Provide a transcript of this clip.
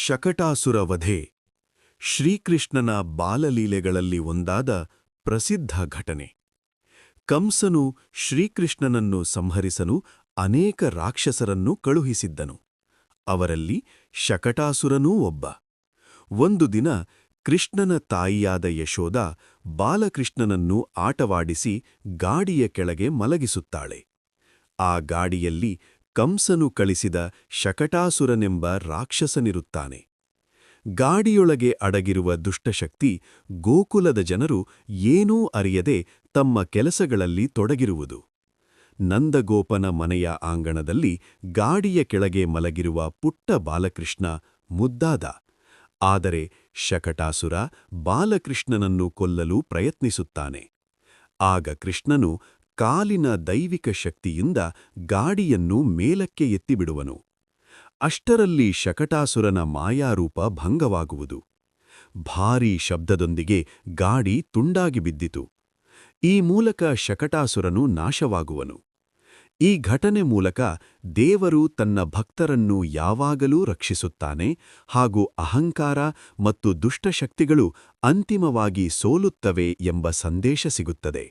ಶಕಟಾಸುರ ವಧೆ ಶ್ರೀಕೃಷ್ಣನ ಬಾಲಲೀಲೆಗಳಲ್ಲಿ ಒಂದಾದ ಪ್ರಸಿದ್ಧ ಘಟನೆ. ಕಂಸನು ಶ್ರೀಕೃಷ್ಣನನ್ನು ಸಂಹರಿಸಲು ಅನೇಕ ರಾಕ್ಷಸರನ್ನು ಕಳುಹಿಸಿದ್ದನು. ಅವರಲ್ಲಿ ಶಕಟಾಸುರನೂ ಒಬ್ಬ. ಒಂದು ದಿನ ಕೃಷ್ಣನ ತಾಯಿಯಾದ ಯಶೋದ ಬಾಲಕೃಷ್ಣನನ್ನು ಆಟವಾಡಿಸಿ ಗಾಡಿಯ ಕೆಳಗೆ ಮಲಗಿಸುತ್ತಾಳೆ. ಆ ಗಾಡಿಯಲ್ಲಿ ಕಂಸನು ಕಳಿಸಿದ ಶಕಟಾಸುರನೆಂಬ ರಾಕ್ಷಸನಿರುತ್ತಾನೆ. ಗಾಡಿಯೊಳಗೆ ಅಡಗಿರುವ ದುಷ್ಟಶಕ್ತಿ ಗೋಕುಲದ ಜನರು ಏನೂ ಅರಿಯದೆ ತಮ್ಮ ಕೆಲಸಗಳಲ್ಲಿ ತೊಡಗಿರುವುದು. ನಂದಗೋಪನ ಮನೆಯ ಆಂಗಣದಲ್ಲಿ ಗಾಡಿಯ ಕೆಳಗೆ ಮಲಗಿರುವ ಪುಟ್ಟ ಬಾಲಕೃಷ್ಣ ಮುದ್ದಾದ. ಆದರೆ ಶಕಟಾಸುರ ಬಾಲಕೃಷ್ಣನನ್ನು ಕೊಲ್ಲಲು ಪ್ರಯತ್ನಿಸುತ್ತಾನೆ. ಆಗ ಕೃಷ್ಣನು ಕಾಲಿನ ದೈವಿಕ ಶಕ್ತಿಯಿಂದ ಗಾಡಿಯನ್ನು ಮೇಲಕ್ಕೆ ಎತ್ತಿಬಿಡುವನು. ಅಷ್ಟರಲ್ಲಿ ಶಕಟಾಸುರನ ಮಾಯಾರೂಪ ಭಂಗವಾಗುವುದು. ಭಾರೀ ಶಬ್ದದೊಂದಿಗೆ ಗಾಡಿ ತುಂಡಾಗಿ ಬಿದ್ದಿತು. ಈ ಮೂಲಕ ಶಕಟಾಸುರನು ನಾಶವಾಗುವನು. ಈ ಘಟನೆ ಮೂಲಕ ದೇವರು ತನ್ನ ಭಕ್ತರನ್ನು ಯಾವಾಗಲೂ ರಕ್ಷಿಸುತ್ತಾನೆ ಹಾಗೂ ಅಹಂಕಾರ ಮತ್ತು ದುಷ್ಟಶಕ್ತಿಗಳು ಅಂತಿಮವಾಗಿ ಸೋಲುತ್ತವೆ ಎಂಬ ಸಂದೇಶ ಸಿಗುತ್ತದೆ.